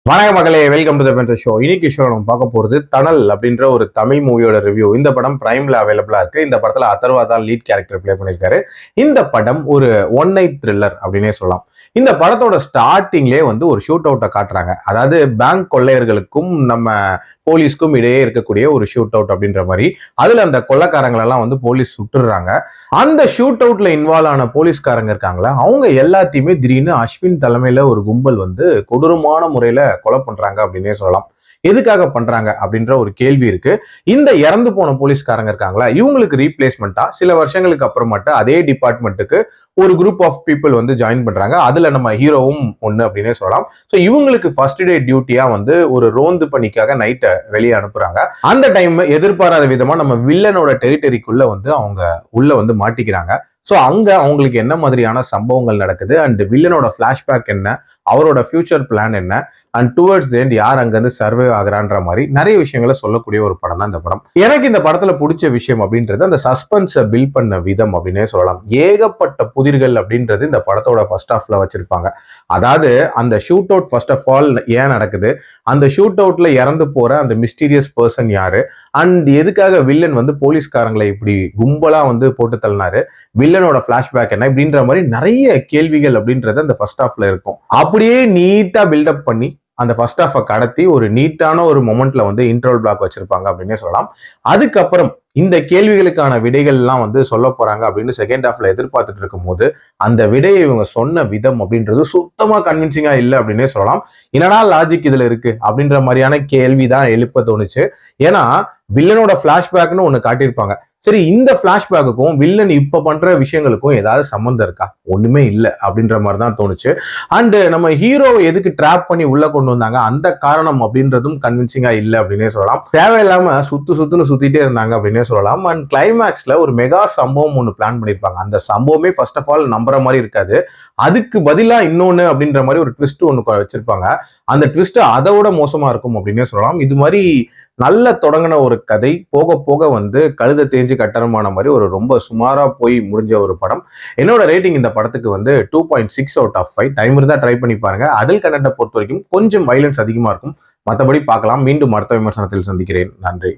வணக்கம் மகளே, welcome to the Benz show. இன்னைக்கு ஷோ நம்ம பார்க்க போறது தணல் அப்படின்ற ஒரு தமிழ் மூவியோட ரிவ்யூ. இந்த படம் பிரைம்ல அவைலபிளா இருக்கு. இந்த படத்துல அதர்வா தான் லீட் கேரக்டர் பிளே பண்ணிருக்காரு. இந்த படம் ஒரு ஒன் நைட் த்ரில்லர் அப்படின்னே சொல்லலாம். இந்த படத்தோட ஸ்டார்டிங்லேயே ஒரு ஷூட் அவுட்டை காட்டுறாங்க. அதாவது பேங்க் கொள்ளையர்களுக்கும் நம்ம போலீஸ்க்கும் இடையே இருக்கக்கூடிய ஒரு ஷூட் அவுட் அப்படின்ற மாதிரி. அதுல அந்த கொள்ளைக்காரங்களெல்லாம் போலீஸ் சுட்டுறாங்க. அந்த ஷூட் அவுட்ல இன்வால்வ் ஆன போலீஸ்காரங்க இருக்காங்களா, அவங்க எல்லாத்தையுமே திடீர்னு அஸ்வின் தலைமையில ஒரு கும்பல் கொடூரமான முறையில கொலை பண்றாங்க அப்படின்னே சொல்லலாம். எதுக்காக பண்றாங்க அப்படின்ற ஒரு கேள்வி இருக்கு. இந்த இறந்து போன போலீஸ்காரங்க இருக்காங்களா, இவங்களுக்கு ரீப்ளேஸ்மெண்டா சில வருஷங்களுக்கு அப்புறமாட்டு அதே டிபார்ட்மெண்ட்டுக்கு ஒரு குரூப் ஆஃப் பீப்புள் ஜாயின் பண்றாங்க. அதுல நம்ம ஹீரோவும் ஒண்ணு அப்படின்னே சொல்லலாம். ஸோ இவங்களுக்கு ஃபர்ஸ்ட் டே டியூட்டியா ஒரு ரோந்து பணிக்காக நைட்டை வெளியே அனுப்புறாங்க. அந்த டைம் எதிர்பாராத விதமா நம்ம வில்லனோட டெரிட்டரிக்குள்ள அவங்க உள்ள மாட்டிக்கிறாங்க. ஸோ அங்க அவங்களுக்கு என்ன மாதிரியான சம்பவங்கள் நடக்குது அண்ட் வில்லனோட பிளாஷ்பேக் என்ன, அவரோட ஃபியூச்சர் பிளான் என்ன, அண்ட் டுவர்ட்ஸ் தி எண்ட் யார் அங்கிருந்து சர்வே ஆகுறான்ற மாதிரி நிறைய விஷயங்களை சொல்லக்கூடிய ஒரு படம் தான் இந்த படம். எனக்கு இந்த படத்துல பிடிச்ச விஷயம் அப்படின்றது அந்த சஸ்பென்ஸை பில்ட் பண்ண விதம் அப்படின்னே சொல்லலாம். ஏகப்பட்ட புதிர்கள் அப்படின்றது இந்த படத்தோட ஃபர்ஸ்ட் ஹாஃப்ல வச்சிருப்பாங்க. அதாவது அந்த shoot out first of all ஏன் நடக்குது, அந்த ஷூட் அவுட்ல இறந்து போற அந்த மிஸ்டீரியஸ் பர்சன் யாரு, அண்ட் எதுக்காக வில்லன் போலீஸ்காரங்களை இப்படி கும்பலா போட்டு தள்ளினாரு, வில்லனோட பிளாஷ்பேக் என்ன, இப்படின்ற மாதிரி நிறைய கேள்விகள் அப்படின்றது அந்த ஃபர்ஸ்ட் ஹாஃப்ல இருக்கும். அப்படியே நீட்டா பில்டப் பண்ணி அந்த ஃபர்ஸ்ட் ஹாஃபை கடத்தி ஒரு நீட்டான ஒரு மொமெண்ட்ல இன்டர்வல் பிளாக் வச்சிருப்பாங்க அப்படின்னே சொல்லலாம். அதுக்கப்புறம் இந்த கேள்விகளுக்கான விடைகள் எல்லாம் சொல்ல போறாங்க அப்படின்னு செகண்ட் ஹாஃப்ல எதிர்பார்த்துட்டு இருக்கும் போது அந்த விடையை இவங்க சொன்ன விதம் அப்படின்றது சுத்தமா கன்வின்சிங்கா இல்லை அப்படின்னே சொல்லலாம். என்னடா லாஜிக் இதுல இருக்கு அப்படின்ற மாதிரியான கேள்விதான் எழுப்ப தோணுச்சு. ஏன்னா வில்லனோட பிளாஷ்பேக்னு ஒண்ணு காட்டியிருப்பாங்க. சரி, இந்த பிளாஷ்பேக்குக்கும் வில்லன் இப்ப பண்ற விஷயங்களுக்கும் ஏதாவது சம்மந்தம் இருக்கா? ஒண்ணுமே இல்லை அப்படின்ற மாதிரி தான் தோணுச்சு. அண்ட் நம்ம ஹீரோவை எதுக்கு ட்ராப் பண்ணி உள்ள கொண்டு வந்தாங்க, அந்த காரணம் அப்படின்றதும் கன்வின்சிங்கா இல்லை அப்படின்னே சொல்லலாம். தேவையில்லாம சுத்துன்னு சுத்திட்டே இருந்தாங்க அப்படின்னே சொல்லலாம். அண்ட் கிளைமேக்ஸ்ல ஒரு மெகா சம்பவம் ஒன்று பிளான் பண்ணியிருப்பாங்க. அந்த சம்பவமே ஃபர்ஸ்ட் ஆஃப் ஆல் நம்புற மாதிரி இருக்காது. அதுக்கு பதிலா இன்னொன்னு அப்படின்ற மாதிரி ஒரு ட்விஸ்ட் ஒன்று வச்சிருப்பாங்க. அந்த ட்விஸ்ட் அதை விட மோசமா இருக்கும் அப்படின்னே சொல்லலாம். இது மாதிரி நல்ல தொடங்கின ஒரு கதை போக போக கழுத தேஞ்சு கட்டணமான மாதிரி ஒரு ரொம்ப சுமாரா போய் முடிஞ்ச ஒரு படம். என்னோட ரேட்டிங் இந்த படத்துக்கு 2.6 அவுட் ஆஃப் 5. டைம் இருந்தா ட்ரை பண்ணி பாருங்க. அடல்ட் கண்டென்ட்டை பொறுத்த வரைக்கும் கொஞ்சம் வைலன்ஸ் அதிகமா இருக்கும். மற்றபடி பார்க்கலாம். மீண்டும் அடுத்த விமர்சனத்தில் சந்திக்கிறேன். நன்றி.